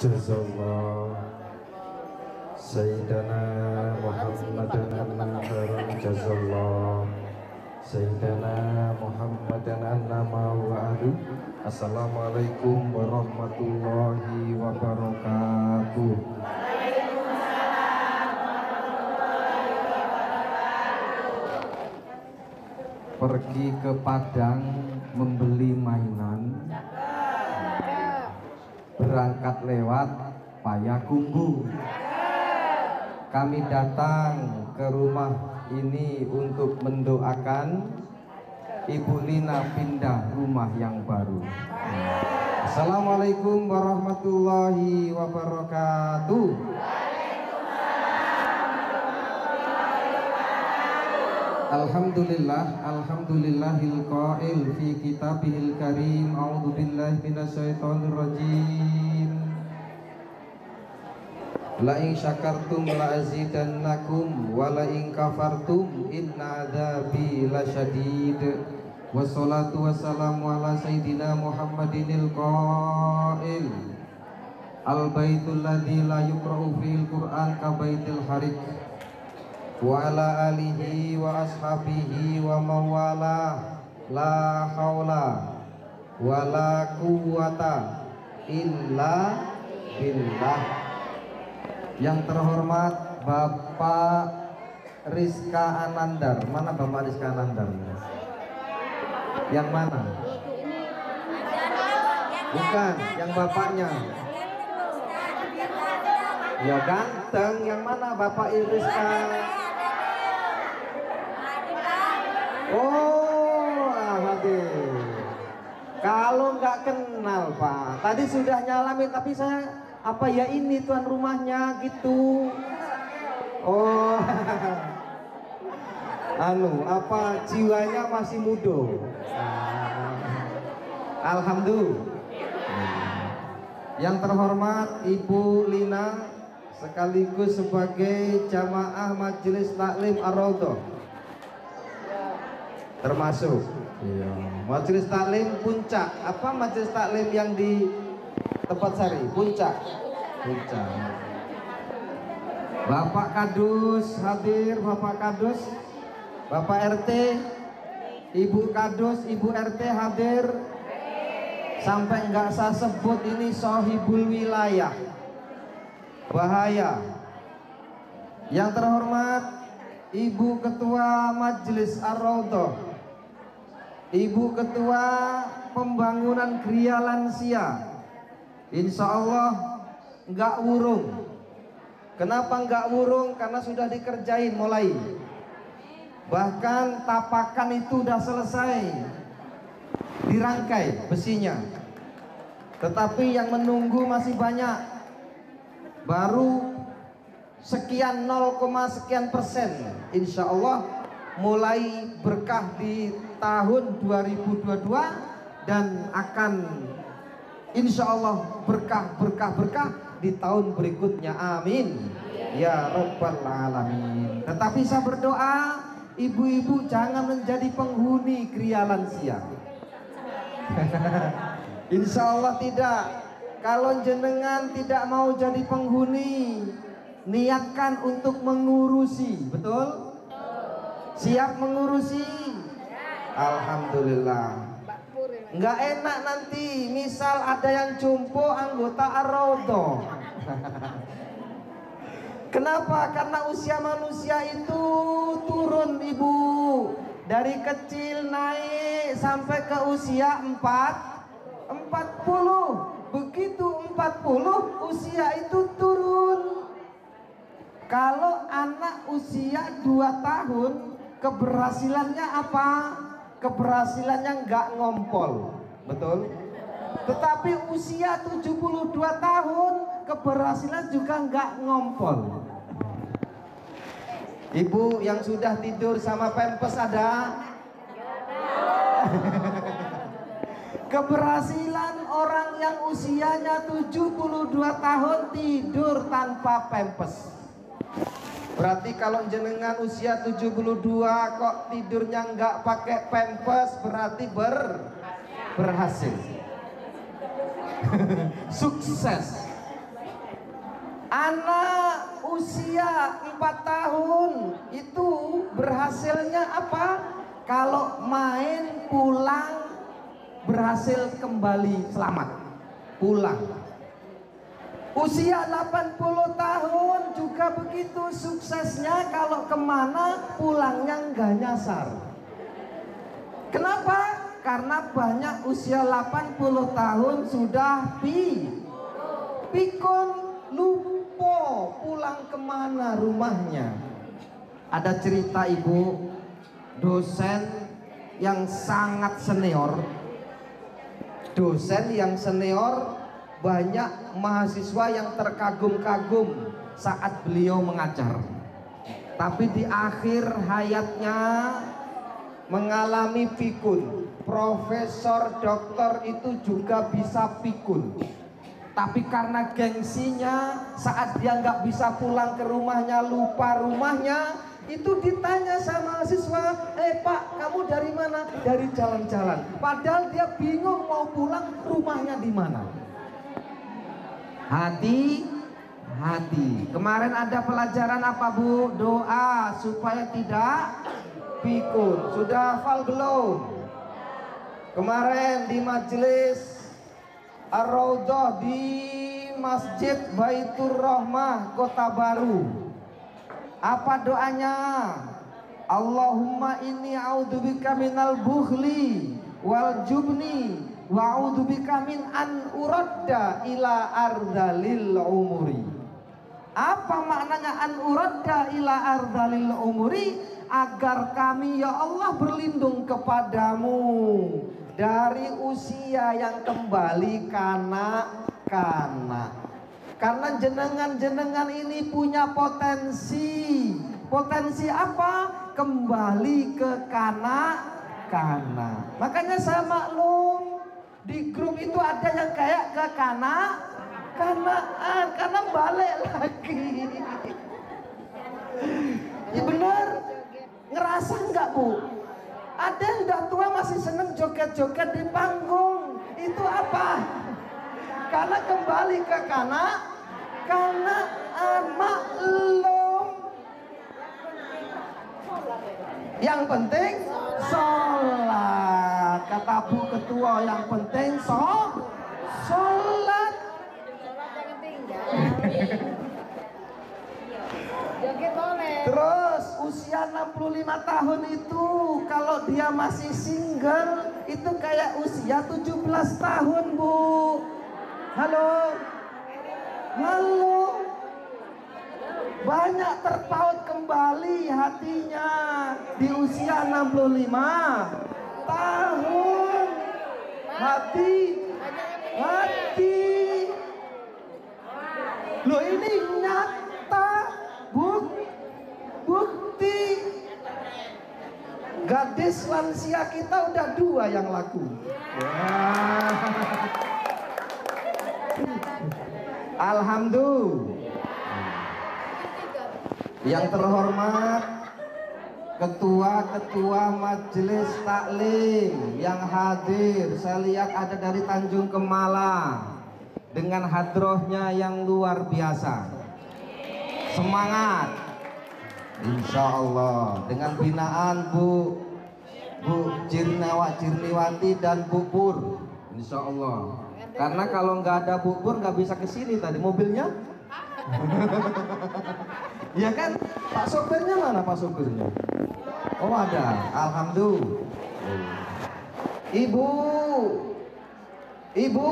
Jazallah Sayyidana Muhammadan khairan jazallah Sayyidana Muhammadan annama wa'adu. Assalamualaikum warahmatullahi wabarakatuh. Pergi ke Padang membeli mainan, berangkat lewat Payakumbuh. Kami datang ke rumah ini untuk mendoakan Ibu Lina pindah rumah yang baru. Assalamualaikum warahmatullahi wabarakatuh. Alhamdulillah, alhamdulillahil qail fi kitabihil karim. A'udzu billahi minasyaitonir rajim. La in syakartum la azidannakum wa la in kafartum inna adzabi lasyadid. Wassalatu wassalamu ala sayyidina Muhammadinil qail. Al baitul ladzi la yuqra'u fil Qur'an ka baitil harik. Wa ala alihi wa ashabihi wa mawala la haula wa la quwata illa billah. Yang terhormat Bapak Rizka Anandar. Mana Bapak Rizka Anandar? Yang mana? Bukan, yang bapaknya. Ya ganteng, yang mana Bapak Rizka? Oh, hadir. Kalau nggak kenal Pak, tadi sudah nyalamin, tapi saya apa ya ini tuan rumahnya gitu. Oh, apa jiwanya masih muda. Alhamdulillah. Yang terhormat Ibu Lina sekaligus sebagai jamaah Majelis Taklim Ar-Raudhah. Termasuk Majelis Taklim Puncak. Apa Majelis Taklim yang di Tempat Sari? Puncak. Bapak Kadus hadir. Bapak Kadus, Bapak RT, Ibu Kadus, Ibu RT hadir. Sampai nggak saya sebut ini sohibul wilayah, bahaya. Yang terhormat Ibu Ketua Majelis Ar-Raudhah, Ibu Ketua Pembangunan Gria Lansia. Insya Allah nggak wurung. Kenapa nggak wurung? Karena sudah dikerjain mulai. Bahkan tapakan itu udah selesai, dirangkai besinya. Tetapi yang menunggu masih banyak. Baru sekian 0, sekian persen. Insya Allah mulai berkah di tahun 2022 dan akan insya Allah berkah di tahun berikutnya. Amin ya rabbal alamin. Tetapi saya berdoa ibu-ibu jangan menjadi penghuni Gria Lansia. Insya Allah tidak. Kalau jenengan tidak mau jadi penghuni, niatkan untuk mengurusi. Betul? Siap mengurusi? Alhamdulillah. Nggak enak nanti misal ada yang jompo anggota Ar-Raudhah. Kenapa? Karena usia manusia itu turun Ibu. Dari kecil naik sampai ke usia 40. Begitu 40 usia itu turun. Kalau anak usia 2 tahun keberhasilannya apa? Keberhasilannya nggak ngompol. Betul? Tetapi usia 72 tahun keberhasilan juga nggak ngompol. Ibu yang sudah tidur sama pempes ada? Keberhasilan orang yang usianya 72 tahun tidur tanpa pempes. Berarti kalau jenengan usia 72 kok tidurnya nggak pakai pempes, berarti berhasil. Sukses. Anak usia 4 tahun itu berhasilnya apa? Kalau main pulang berhasil kembali selamat, pulang. Usia 80 tahun juga begitu suksesnya, kalau kemana pulangnya nggak nyasar. Kenapa? Karena banyak usia 80 tahun sudah pikun, lupa pulang kemana rumahnya. Ada cerita ibu dosen yang sangat senior, banyak mahasiswa yang terkagum-kagum saat beliau mengajar. Tapi di akhir hayatnya mengalami pikun. Profesor doktor itu juga bisa pikun. Tapi karena gengsinya, saat dia nggak bisa pulang ke rumahnya, lupa rumahnya, itu ditanya sama siswa, Pak, kamu dari mana? Dari jalan-jalan. Padahal dia bingung mau pulang, rumahnya di mana. Hati-hati. Kemarin ada pelajaran apa Bu? Doa supaya tidak pikun. Sudah hafal belum? Kemarin di majelis Ar-Raudhah di Masjid Baitur Rahmah Kota Baru, apa doanya? Allahumma inni a'udzubika minal bukhli wal jubni wa a'udzubika min an uradda ila ardalil umuri. Apa maknanya an uradda ila ardalil umuri? Agar kami ya Allah berlindung kepadamu dari usia yang kembali kanak-kanak. Karena jenengan ini punya potensi. Potensi apa? Kembali ke kanak-kanak. Makanya saya maklum, di grup itu ada yang kayak ke kanak-kanakan, karena balik lagi. Ya bener. Ngerasa enggak Bu? Ada yang udah tua masih seneng joget-joget di panggung. Itu apa? Karena kembali ke kanak-kanakan. Maklum. Yang penting sholat. Kata Bu Ketua, yang penting sholat. Terus usia 65 tahun itu kalau dia masih single itu kayak usia 17 tahun Bu. Halo. Banyak terpaut kembali hatinya di usia 65 tahun. Hati. Loh, ini nyata, bukti. Gadis lansia kita udah 2 yang laku. Alhamdulillah. Yang terhormat ketua-ketua majelis taklim yang hadir, saya lihat ada dari Tanjung Kemala dengan hadrohnya yang luar biasa. Semangat, insya Allah, dengan binaan Bu Jirniwati dan Bu Pur, insya Allah. Karena kalau nggak ada Bu Pur nggak bisa kesini tadi mobilnya. Ya kan, Pak sopirnya mana Pak sopirnya? Oh ada, alhamdulillah. Ibu.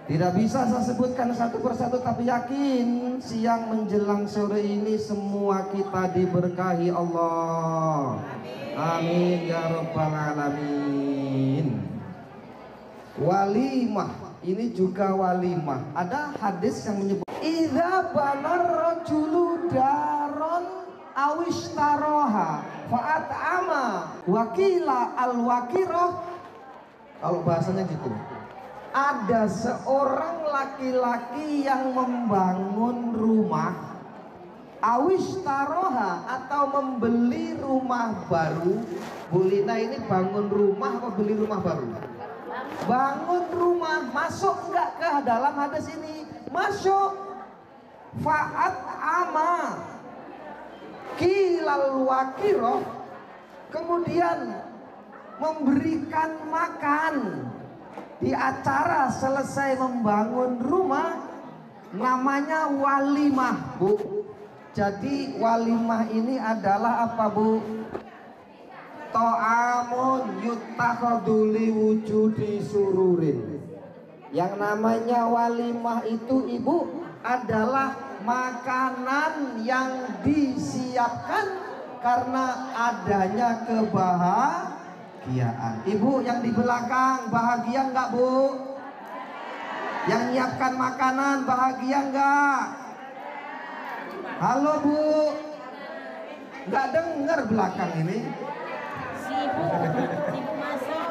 Tidak bisa saya sebutkan satu persatu, tapi yakin siang menjelang sore ini semua kita diberkahi Allah. Amin ya rabbal alamin. Walimah, ini juga walimah. Ada hadis yang menyebut idza banar rajulu daron awishtaroha fa'at'ama wakila al-wakirah. Kalau bahasanya gitu, ada seorang laki-laki yang membangun rumah awishtaroha atau membeli rumah baru. Bulina ini bangun rumah atau beli rumah baru? Bangun rumah. Masuk enggak ke walimah dalam hadis ini masuk fa'at ama kilal wakiroh, kemudian memberikan makan di acara selesai membangun rumah, namanya walimah, Bu. Jadi walimah ini adalah apa, Bu? To'amun yutakhaduli wujudi sururin. Yang namanya walimah itu, Ibu, adalah makanan yang disiapkan karena adanya kebahagiaan. Ibu yang di belakang bahagia enggak, Bu? Yang nyiapkan makanan bahagia enggak? Halo, Bu. Enggak dengar belakang ini.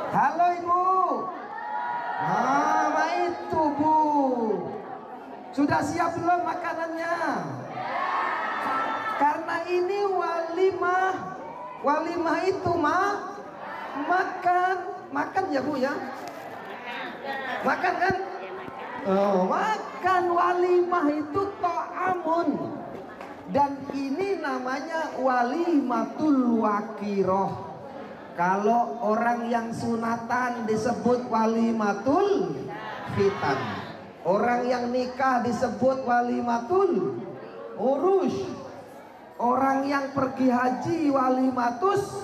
Halo, Ibu. Nah, itu, Bu. Sudah siap belum makanannya? Karena ini walimah. Walimah itu makan. Makan ya, Bu ya? Makan kan? Oh, makan. Walimah itu to'amun. Dan ini namanya walimatul wakiroh. Kalau orang yang sunatan disebut walimatul khitan. Orang yang nikah disebut walimatul urus. Orang yang pergi haji walimatus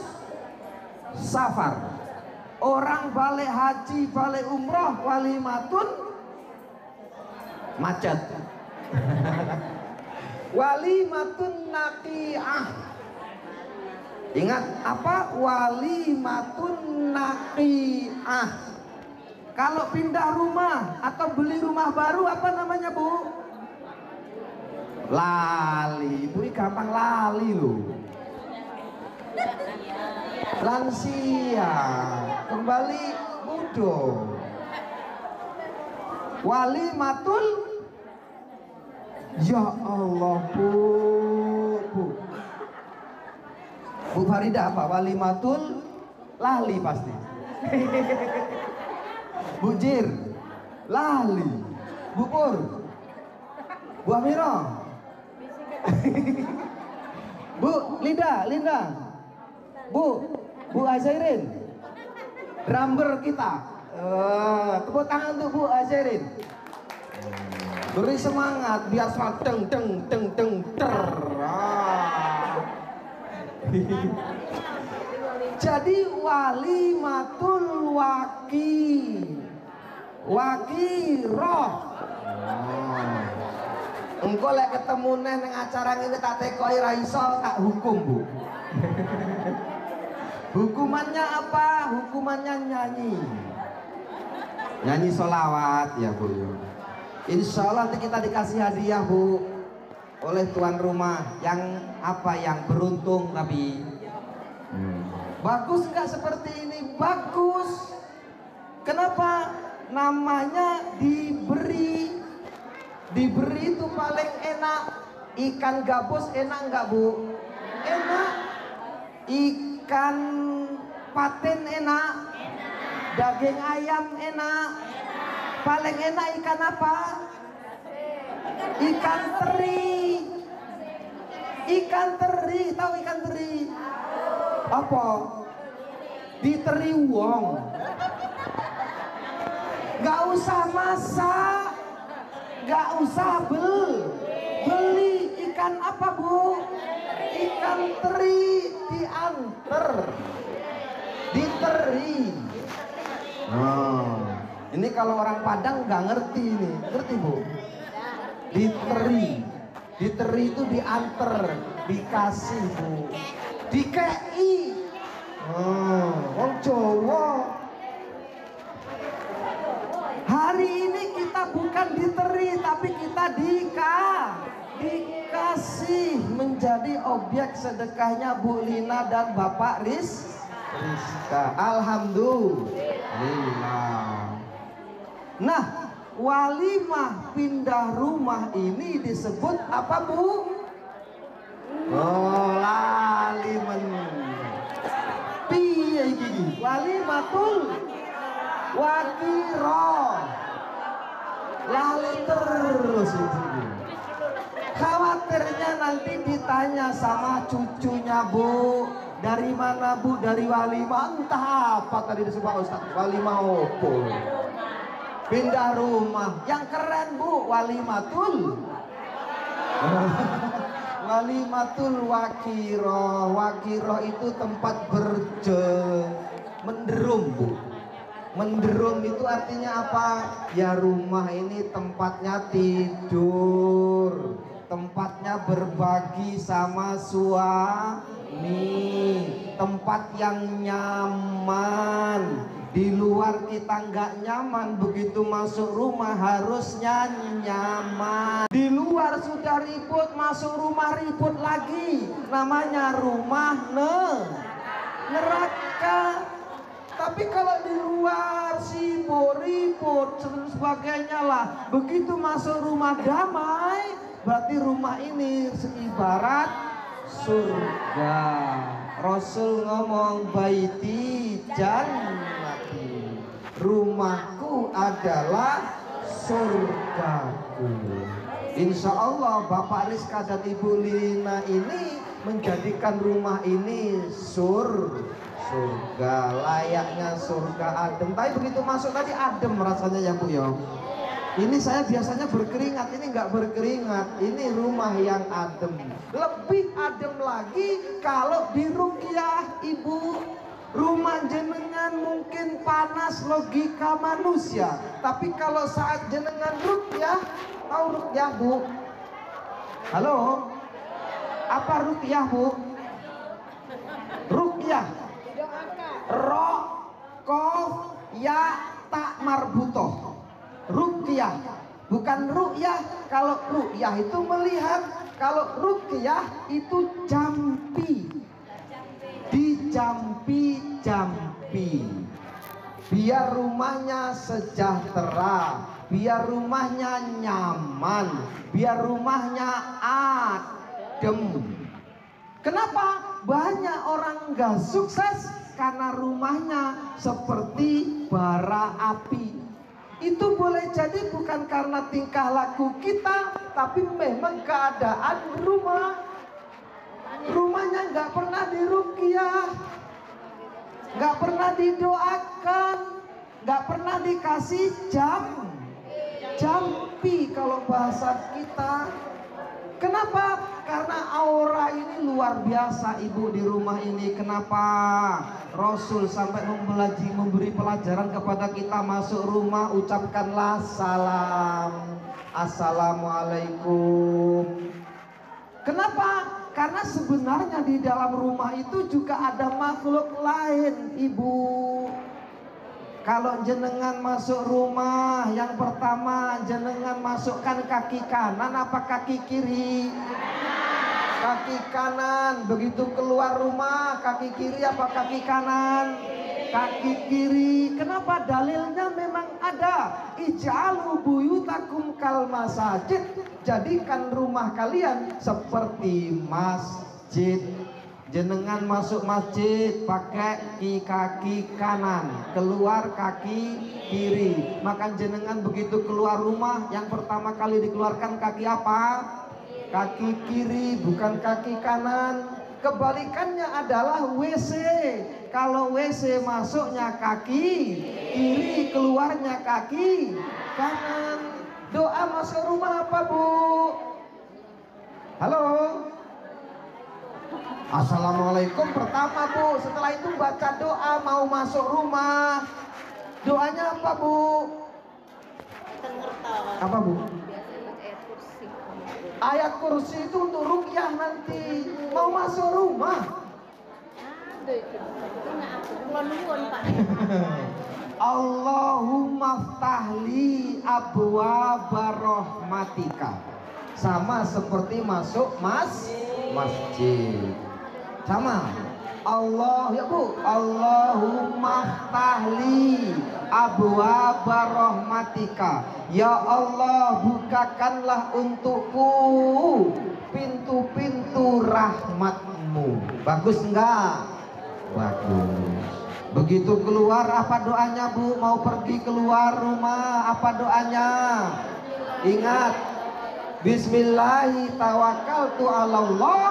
safar. Orang balik haji, balik umroh walimatun macet. Walimatun naqiah. Ingat apa? Walimatun naqiah. Kalau pindah rumah atau beli rumah baru apa namanya, Bu? Lali. Bu, gampang lali loh. Lansia. Kembali muda. Walimatul. Ya Allah, Bu. Bu Farida apa? Walimatul lali pasti. Bu Jir lali. Bu Pur, Bu Amira, Bu Linda, Bu Azairin, drummer kita. Tepuk tangan untuk Bu Azairin. Beri semangat biar semangat deng ter. Jadi walimatul wakiroh. Engko lek ketemu neng acara ngene tak tekoi ra iso tak hukum, Bu. Hukumannya apa? Hukumannya nyanyi sholawat ya, Bu. Insya Allah nanti kita dikasih hadiah, Bu, oleh tuan rumah yang beruntung. Tapi bagus nggak seperti ini? Bagus. Kenapa? Namanya diberi itu paling enak. Ikan gabus enak nggak, Bu? Enak. Ikan patin enak. Daging ayam enak. Paling enak ikan apa? Ikan teri. Ikan teri, tahu ikan teri? Apa? Diteri wong. Gak usah masak, gak usah beli ikan apa, Bu? Ikan teri diantar, diteri. Ini kalau orang Padang nggak ngerti ini, ngerti, Bu? Diteri itu diantar, dikasih, Bu. Dikei. Wong Jawa. Hari ini kita bukan diteri, tapi kita dikasih menjadi objek sedekahnya Bu Lina dan Bapak Rizka. Alhamdulillah. Nah, walimah pindah rumah ini disebut apa, Bu? Oh, lali men. Piye iki? Walimatul wakiroh. lali terus ibu. Khawatirnya nanti ditanya sama cucunya, Bu, dari mana Bu? Dari Walimah. Entah apa tadi disebut Ustaz, Walimah opo? Pindah rumah. Yang keren Bu, Walimatul Walimatul Wakiroh. Wakiroh itu tempat menderum Bu. Menderum itu artinya apa? Ya rumah ini tempatnya tidur, tempatnya berbagi sama suami, tempat yang nyaman. Di luar kita nggak nyaman, begitu masuk rumah harusnya nyaman. Di luar sudah ribut, masuk rumah ribut lagi. Namanya rumah neraka. Tapi kalau di luar sibuk, ribut, dan sebagainya lah, begitu masuk rumah damai, berarti rumah ini seibarat surga. Rasul ngomong baiti jannati, rumahku adalah surgaku. Insya Allah Bapak Rizka dan Ibu Lina ini menjadikan rumah ini surga, layaknya surga adem. Tapi begitu masuk tadi adem rasanya ya Bu ya. Ini saya biasanya berkeringat, ini nggak berkeringat. Ini rumah yang adem. Lebih adem lagi kalau di ruqyah Ibu. Rumah jenengan mungkin panas logika manusia, tapi kalau saat jenengan ruqyah, tahu ruqyah Bu? Halo? Apa ruqyah Bu? Ruqyah ro, kof, ya, tak marbutoh. Ruqyah, bukan ruqyah. Kalau ruqyah itu melihat, kalau ruqyah itu jampi, dijampi-jampi, biar rumahnya sejahtera, biar rumahnya nyaman, biar rumahnya adem. Kenapa banyak orang nggak sukses? Karena rumahnya seperti bara api. Itu boleh jadi bukan karena tingkah laku kita, tapi memang keadaan rumahnya nggak pernah diruqyah, nggak pernah didoakan, nggak pernah dikasih jampi kalau bahasa kita. Kenapa? Karena aura ini luar biasa Ibu di rumah ini. Kenapa? Rasul sampai memberi pelajaran kepada kita, masuk rumah ucapkanlah salam, assalamualaikum. Kenapa? Karena sebenarnya di dalam rumah itu juga ada makhluk lain Ibu. Kalau jenengan masuk rumah, yang pertama jenengan masukkan kaki kanan apa kaki kiri? Kaki kanan. Begitu keluar rumah, kaki kiri apa kaki kanan? Kaki kiri. Kenapa? Dalilnya memang ada. Ij'alu buyutakum kal masajid. Jadikan rumah kalian seperti masjid. Jenengan masuk masjid pakai kaki kanan, keluar kaki kiri. Maka jenengan begitu keluar rumah, yang pertama kali dikeluarkan kaki apa? Kaki kiri, bukan kaki kanan. Kebalikannya adalah WC. Kalau WC masuknya kaki kiri, keluarnya kaki kanan. Doa masuk rumah apa Bu? Halo? Assalamualaikum pertama Bu. Setelah itu baca doa mau masuk rumah. Doanya apa Bu? Apa Bu? Ayat kursi itu untuk ruqyah nanti. Mau masuk rumah. Allahumma ftahli abwaaba rahmatika. Sama seperti masuk masjid. Sama. Allah ya Bu. Allahumma ftahli abwaaba rahmatika. Ya Allah, bukakanlah untukku pintu-pintu rahmatmu. Bagus enggak? Bagus. Begitu keluar apa doanya Bu? Mau pergi keluar rumah apa doanya? Ingat, Bismillahi tawakkaltu 'alallah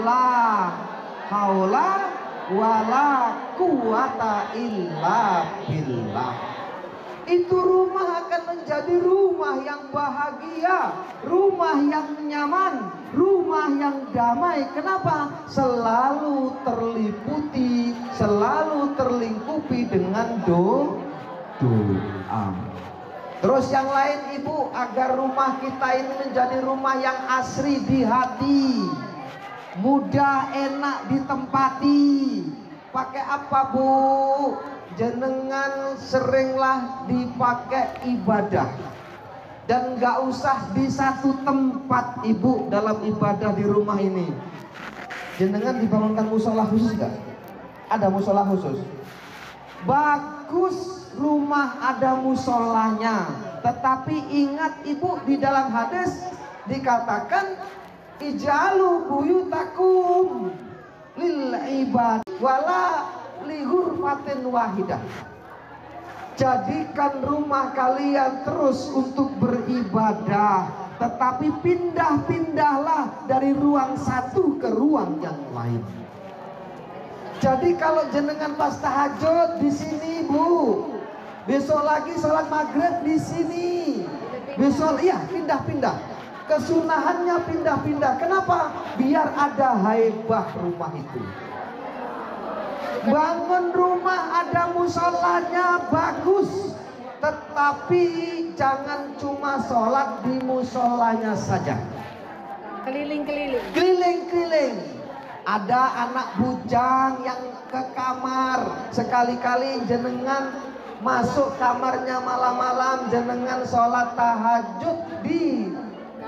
la haula wala quwata illa billah. Itu rumah akan menjadi rumah yang bahagia, rumah yang nyaman, rumah yang damai. Kenapa? Selalu terliputi, selalu terlingkupi dengan doa. Terus yang lain ibu, agar rumah kita ini menjadi rumah yang asri di hati, mudah enak ditempati. Pakai apa bu? Jenengan seringlah dipakai ibadah, dan gak usah di satu tempat ibu dalam ibadah di rumah ini. Jenengan dibangunkan musola khusus gak? Ada musola khusus? Bagus rumah ada musolanya, tetapi ingat ibu, di dalam hadis dikatakan ijalu buyutakum lil ibad wala li ghurfatin wahidah. Jadikan rumah kalian terus untuk beribadah, tetapi pindah-pindahlah dari ruang satu ke ruang yang lain. Jadi kalau jenengan pas tahajud di sini bu, besok lagi sholat maghrib di sini, besok iya pindah-pindah. Kesunahannya pindah-pindah. Kenapa? Biar ada haibah rumah itu. Bangun rumah ada musolanya bagus, tetapi jangan cuma sholat di musolanya saja. Keliling-keliling. Keliling-keliling. Ada anak bujang yang ke kamar, sekali-kali jenengan masuk kamarnya malam-malam, jenengan sholat tahajud di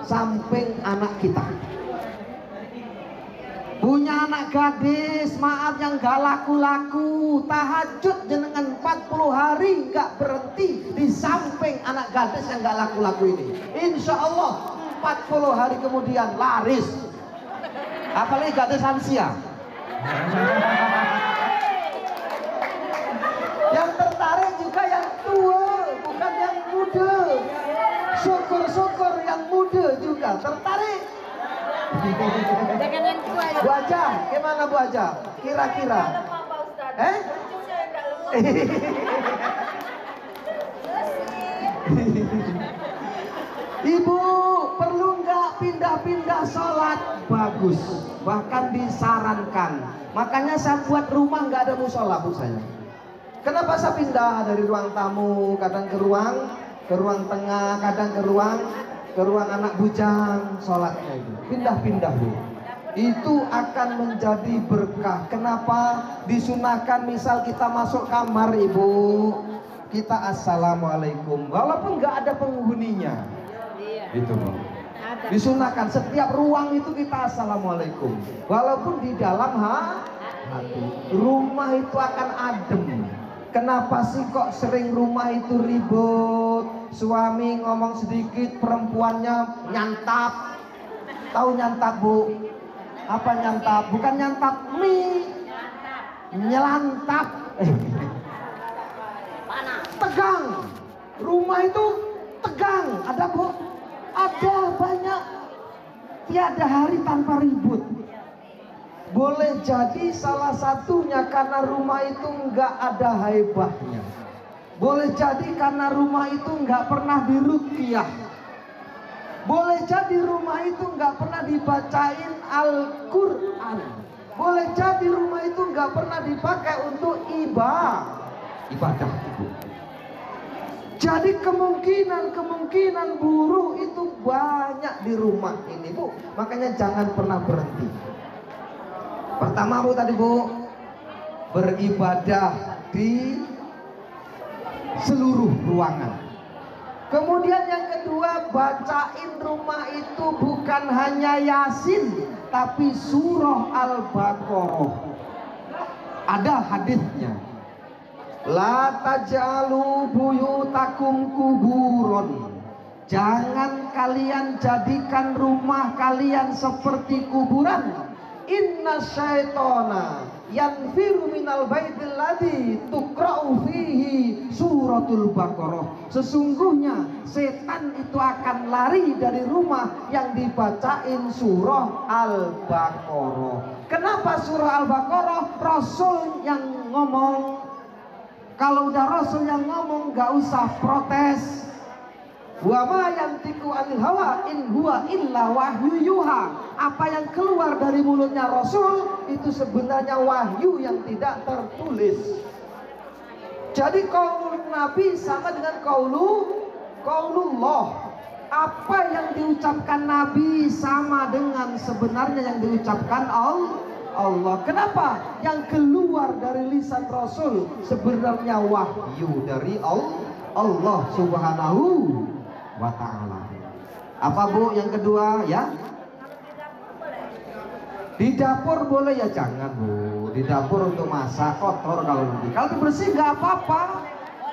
samping anak kita. Punya anak gadis, maaf yang gak laku-laku, tahajud jenengan 40 hari gak berhenti di samping anak gadis yang gak laku-laku ini. Insya Allah 40 hari kemudian laris. Apalagi gadis lansia. Yang tertarik juga yang tua, bukan yang muda. Syukur-syukur yang muda juga tertarik. Jangan yang tua ya. Bu Aja, gimana Bu Aja? Kira-kira? Ibu perlu nggak pindah-pindah sholat? Bagus, bahkan disarankan. Makanya saya buat rumah nggak ada musola bu saya. Kenapa saya pindah dari ruang tamu, kadang ke ruang tengah, kadang ke ruang anak bujang, sholatnya itu pindah-pindah bu. Itu akan menjadi berkah. Kenapa? Disunahkan misal kita masuk kamar ibu, kita assalamualaikum, walaupun nggak ada penghuninya. Itu bu. Disunahkan setiap ruang itu kita assalamualaikum, walaupun di dalam hati. Rumah itu akan adem. Kenapa sih kok sering rumah itu ribut? Suami ngomong sedikit, perempuannya nyantap. Tahu nyantap bu? Apa nyantap? Bukan nyantap mie, nyelantap. Tegang. Rumah itu tegang. Ada bu? Ada banyak. Tiada hari tanpa ribut. Boleh jadi salah satunya karena rumah itu nggak ada haibahnya. Boleh jadi karena rumah itu nggak pernah diruqyah. Boleh jadi rumah itu nggak pernah dibacain Al-Quran. Boleh jadi rumah itu nggak pernah dipakai untuk ibadah ibu. Jadi kemungkinan buruk itu banyak di rumah ini bu. Makanya jangan pernah berhenti. Pertama bu tadi bu, beribadah di seluruh ruangan. Kemudian yang kedua, bacain rumah itu bukan hanya Yasin, tapi surah Al-Baqarah. Ada hadisnya. La taj'alu buyutakum kuburon. Jangan kalian jadikan rumah kalian seperti kuburan. inna syaitona yanfiru minal baitil ladzi tuqra'u fihi suratul Baqarah. Sesungguhnya setan itu akan lari dari rumah yang dibacain surah Al-Baqarah. Kenapa surah Al-Baqarah? Rasul yang ngomong. Kalau udah Rasul yang ngomong, gak usah protes. Wa ma yantiqu anil hawa in huwa illa wahyu yuha. Apa yang keluar dari mulutnya Rasul itu sebenarnya wahyu yang tidak tertulis. Jadi qaulun Nabi sama dengan qaulullah. Apa yang diucapkan Nabi sama dengan sebenarnya yang diucapkan Allah. Kenapa? Yang keluar dari lisan Rasul sebenarnya wahyu dari Allah Subhanahu wa ta'ala. Apa Bu yang kedua ya? Di dapur boleh ya, jangan Bu. Di dapur untuk masak kotor kalau nanti. Kalau bersih nggak apa-apa.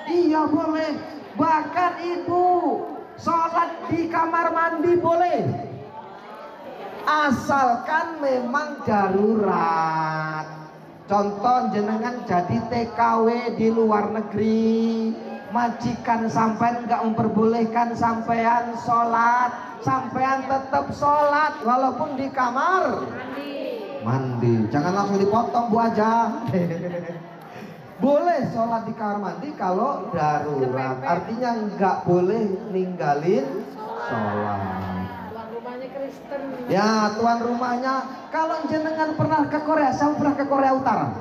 Iya boleh. Bahkan Ibu sholat di kamar mandi boleh. Asalkan memang darurat. Contoh jenengan jadi TKW di luar negeri, majikan sampean nggak memperbolehkan sampean sholat, sampean tetap sholat walaupun di kamar mandi. Jangan langsung dipotong Bu aja. Boleh sholat di kamar mandi kalau darurat. Artinya nggak boleh ninggalin sholat. Ya tuan rumahnya. Kalau jenengan pernah ke Korea, saya pernah ke Korea Utara.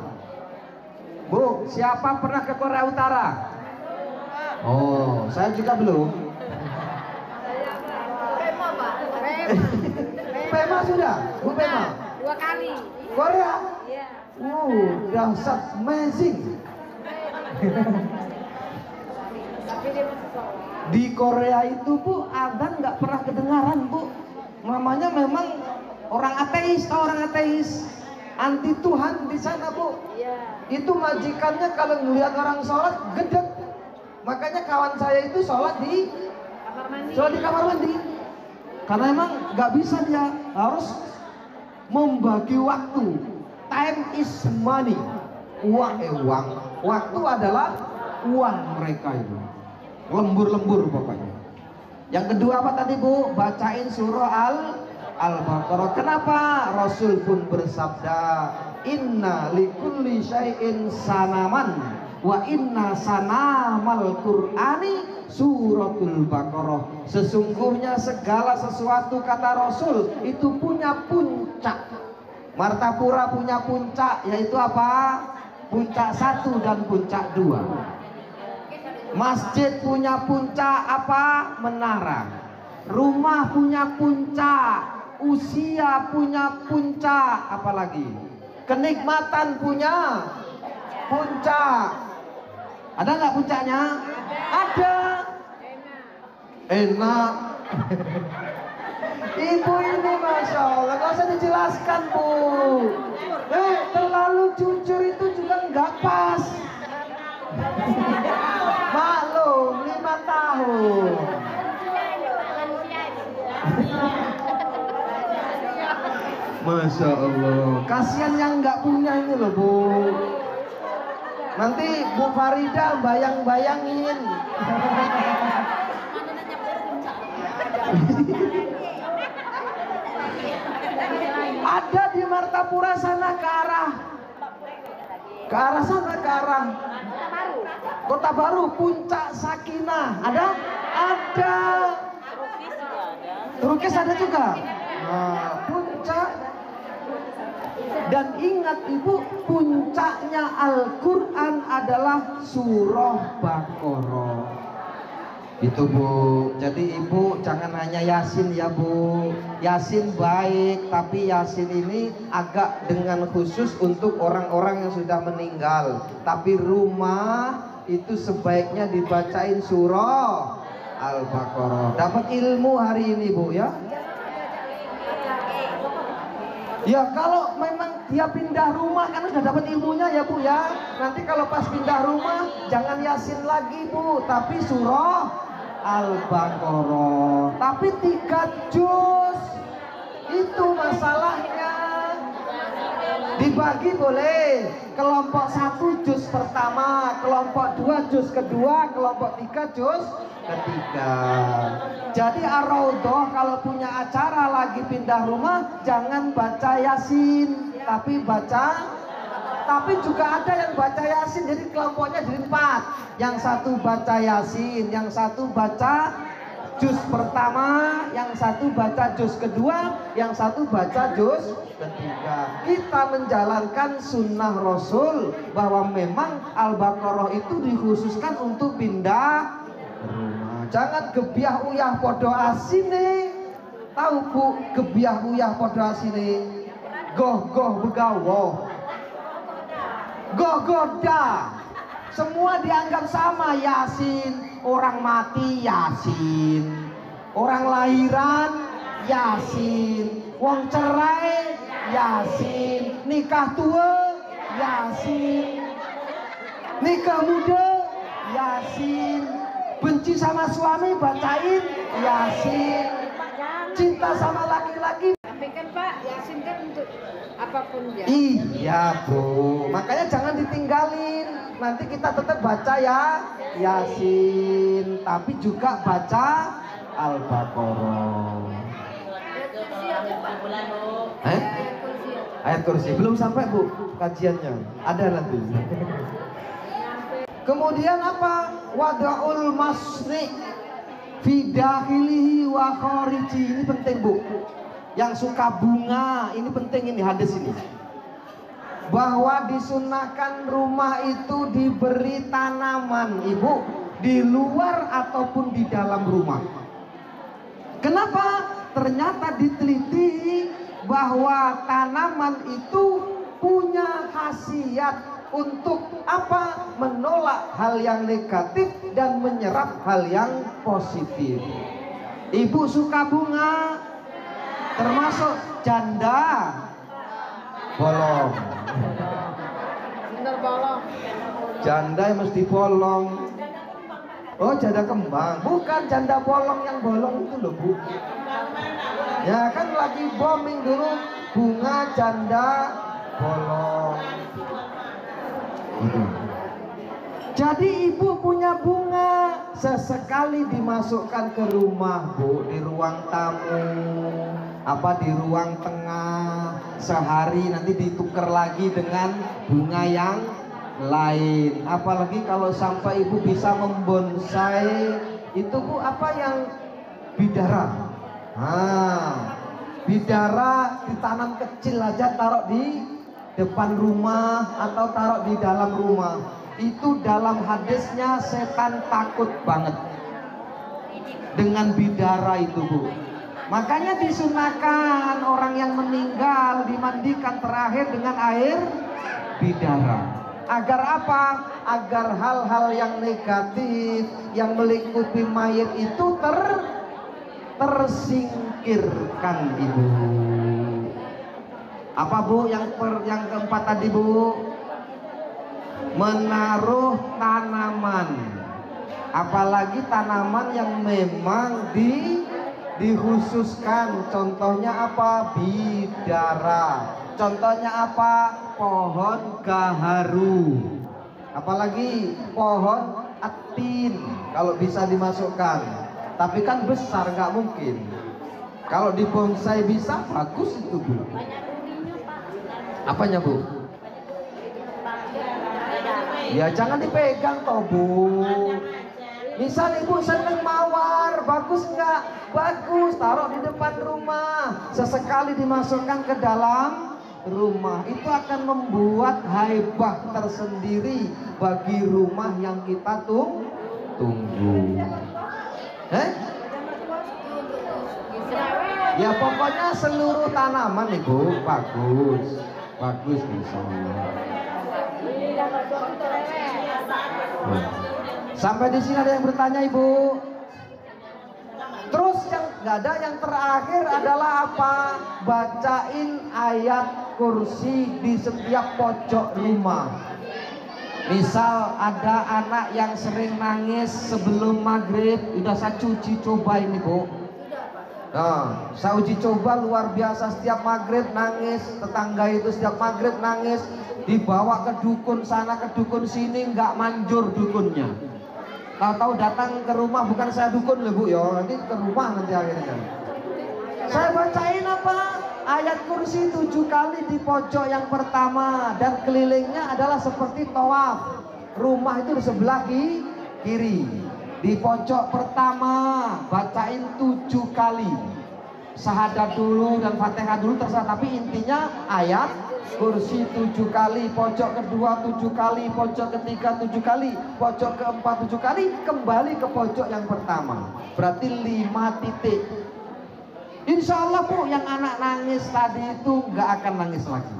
Bu, siapa pernah ke Korea Utara? Oh, saya juga belum. Pema Pak. Pema sudah? Bu Pema? 2 kali. Korea? Iya. Dahsyat, amazing. Tapi dia masih sholat. Di Korea itu Bu, adzan nggak pernah kedengaran Bu. Namanya memang orang ateis, tau orang ateis, anti Tuhan di sana Bu. Iya. Itu majikannya kalau ngelihat orang sholat gedek. Makanya kawan saya itu sholat di kamar mandi. Karena emang nggak bisa, dia harus membagi waktu. Time is money. Uang. Waktu adalah uang mereka itu. Lembur-lembur pokoknya. Yang kedua apa tadi Bu? Bacain surah Al-Baqarah. Kenapa? Rasul pun bersabda, inna likulli syai'in sanaman wa inna sanamal Qur'ani suratul Baqarah. Sesungguhnya segala sesuatu, kata Rasul, itu punya puncak. Martapura punya puncak, yaitu apa? Puncak 1 dan puncak 2. Masjid punya puncak apa? Menara. Rumah punya puncak. Usia punya puncak. Apalagi? Kenikmatan punya puncak. Ada nggak puncaknya? Ada. Enak. Ibu ini Masya Allah, nggak usah dijelaskan Bu. Terlalu jujur itu juga nggak pas. Maklum 5 tahun. Masya Allah. Kasihan yang nggak punya ini loh Bu. Nanti Bu Farida bayang-bayangin. Ada di Martapura sana ke arah sana, ke arah Kota Baru, puncak Sakinah. Ada? Ada. Turukis ada juga. Nah, puncak. Dan ingat Ibu, puncaknya Al-Quran adalah surah Baqarah. Itu Bu. Jadi Ibu jangan hanya Yasin ya Bu. Yasin baik, tapi Yasin ini agak dengan khusus untuk orang-orang yang sudah meninggal. Tapi rumah itu sebaiknya dibacain surah Al-Baqarah. Dapat ilmu hari ini Bu ya. Ya kalau memang dia pindah rumah kan sudah dapat ilmunya ya Bu ya. Nanti kalau pas pindah rumah jangan Yasin lagi Bu, tapi surah Al-Baqarah. Tapi 3 juz. Itu masalahnya. Dibagi boleh. Kelompok 1 juz pertama, kelompok 2 juz kedua, kelompok 3 juz ketiga. Jadi Ar-Raudhah kalau punya acara lagi pindah rumah, jangan baca Yasin, tapi juga ada yang baca Yasin. Jadi kelompoknya jadi 4. Yang satu baca Yasin, yang satu baca juz pertama, yang satu baca juz kedua, yang satu baca juz ketiga. Kita menjalankan sunnah Rasul bahwa memang Al-Baqarah itu dikhususkan untuk pindah rumah. Jangan gebiah uyah podo asine. Tahu Bu, gebiah uyah podo asine. Goh begawoh. Goda. Semua dianggap sama. Yasin, orang mati Yasin, orang lahiran Yasin, wong cerai Yasin, nikah tua Yasin, nikah muda Yasin, benci sama suami bacain Yasin, cinta sama laki-laki. Tapi kan Pak, Yasin kan untuk apapun ya. Iya Bu, makanya jangan ditinggalin. Nanti kita tetap baca ya Yasin, tapi juga baca Al-Baqarah. Ayat kursi belum sampai Bu kajiannya, ada nanti. Kemudian apa? Wada'ul masri fi dakhilihi wa khariji. Ini penting Bu. Yang suka bunga, ini penting, ini hadis ini. Bahwa disunahkan rumah itu diberi tanaman, Ibu, di luar ataupun di dalam rumah. Kenapa? Ternyata diteliti bahwa tanaman itu punya khasiat untuk apa? Menolak hal yang negatif dan menyerap hal yang positif. Ibu suka bunga, termasuk janda bolong. Bener bolong. Janda yang mesti bolong. Oh, janda kembang. Bukan janda bolong, yang bolong itu loh Bu. Ya kan lagi booming dulu bunga janda bolong. Jadi ibu punya bunga, sesekali dimasukkan ke rumah Bu, di ruang tamu, apa di ruang tengah, sehari nanti ditukar lagi dengan bunga yang lain. Apalagi kalau sampai ibu bisa membonsai itu Bu, apa yang bidara. Bidara ditanam kecil aja, taruh di depan rumah atau taruh di dalam rumah. Itu dalam hadisnya setan takut banget dengan bidara itu Bu. Makanya disunahkan orang yang meninggal dimandikan terakhir dengan air bidara. Agar apa? Agar hal-hal yang negatif yang melingkupi mayit itu tersingkirkan Ibu. Apa Bu yang keempat tadi Bu? Menaruh tanaman, apalagi tanaman yang memang dikhususkan. Contohnya apa? Bidara. Contohnya apa? Pohon gaharu. Apalagi pohon atin kalau bisa dimasukkan. Tapi kan besar, nggak mungkin. Kalau dibonsai bisa, bagus itu Bu. Apanya Bu? Ya jangan dipegang toh Bu. Misal ibu seneng mawar, bagus nggak? Bagus, taruh di depan rumah. Sesekali dimasukkan ke dalam rumah, itu akan membuat haibah tersendiri bagi rumah yang kita tunggu. Ya pokoknya seluruh tanaman Ibu bagus, bagus insyaallah. Sampai di sini ada yang bertanya Ibu. Terus yang nggak ada, yang terakhir adalah apa? Bacain ayat kursi di setiap pojok rumah. Misal ada anak yang sering nangis sebelum maghrib, udah saya cuci, coba ini Bu. Nah, saya uji coba luar biasa, setiap maghrib nangis, tetangga itu setiap maghrib nangis, dibawa ke dukun sana ke dukun sini, nggak manjur dukunnya. Tahu-tahu datang ke rumah, bukan saya dukun loh Bu ya, nanti ke rumah nanti akhirnya. Saya bacain apa? Ayat kursi 7 kali di pojok yang pertama, dan kelilingnya adalah seperti tawaf. Rumah itu di sebelah kiri. Di pojok pertama bacain 7 kali. Syahadat dulu dan Fatihah dulu terserah, tapi intinya ayat kursi 7 kali, pojok kedua 7 kali, pojok ketiga 7 kali, pojok keempat 7 kali, kembali ke pojok yang pertama. Berarti 5 titik. Insya Allah Bu, yang anak nangis tadi itu nggak akan nangis lagi.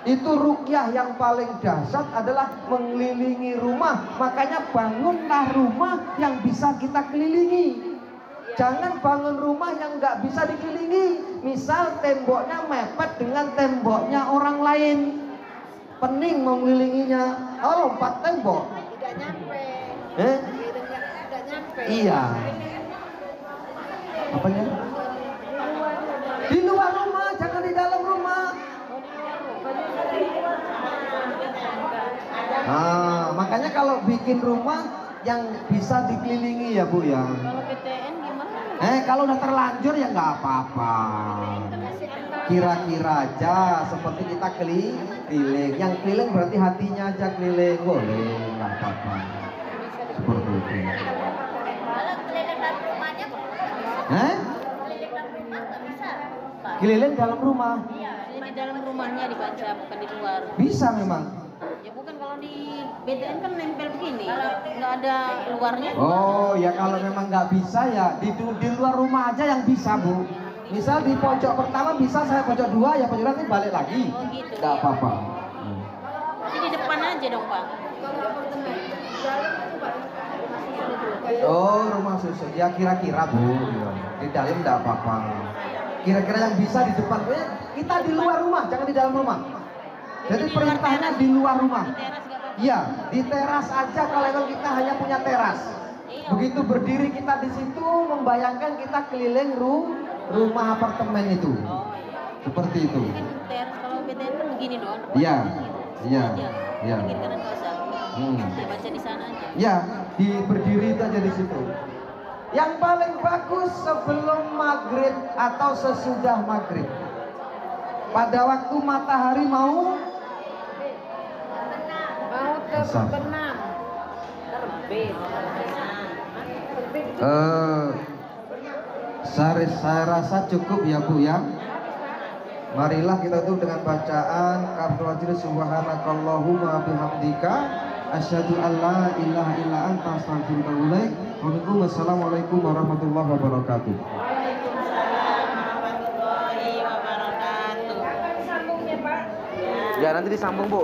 Itu ruqyah yang paling dahsyat adalah mengelilingi rumah. Makanya bangunlah rumah yang bisa kita kelilingi. Jangan bangun rumah yang nggak bisa dikelilingi. Misal temboknya mepet dengan temboknya orang lain, pening mau mengelilinginya. Oh, lompat tembok. Tidak nyampe. Tidak nyampe. Iya. Apanya? Di luar rumah, jangan di dalam rumah. Nah, makanya kalau bikin rumah yang bisa dikelilingi ya Bu ya. Kalau PTN gimana? Kalau udah terlanjur ya nggak apa-apa. Kira-kira aja seperti kita keliling. Yang keliling berarti hatinya aja keliling, boleh, nggak apa-apa. Seperti itu. Kalau keliling dalam rumahnya keliling dalam rumah nggak bisa, Pak. Keliling dalam rumah Iya, di dalam rumahnya dibaca, bukan di luar. bisa memang. Ya bukan, kalau di BTN kan nempel begini, nggak ada luarnya. Oh ya, kalau memang nggak bisa ya di luar rumah aja yang bisa Bu. Misal di pojok pertama bisa, saya pojok 2 ya, pojok nanti balik lagi. Oh gitu. Nggak Ya. apa-apa. Jadi di depan aja dong Pak. Oh, rumah susun ya kira-kira Bu. Di dalam nggak apa-apa. Kira-kira yang bisa di depan. Kita di luar rumah, jangan di dalam rumah. Jadi perintahnya di luar rumah. Di teras nggak apa-apa. Iya, di teras aja kalau kita hanya punya teras. Iya. Begitu berdiri kita di situ, membayangkan kita keliling rumah apartemen itu. Oh iya. Seperti itu. Mungkin teras, kalau BTN kan begini doang. Iya, iya, Aja. iya. Kiri kanan nggak usah. Dia baca di sana aja. Ya, di berdiri itu aja di situ. Yang paling bagus sebelum maghrib atau sesudah maghrib. Pada waktu matahari mau terbenam, terbit. Saya rasa cukup ya Bu ya. Marilah kita tutup dengan bacaan Kafir subhanakallahumma bihamdika asyhadu an la ilaha illa anta astaghfiruka wa atubu ilaik. Wassalamualaikum warahmatullahi wabarakatuh. Waalaikumsalam warahmatullahi wabarakatuh. Ya nanti disambung Bu.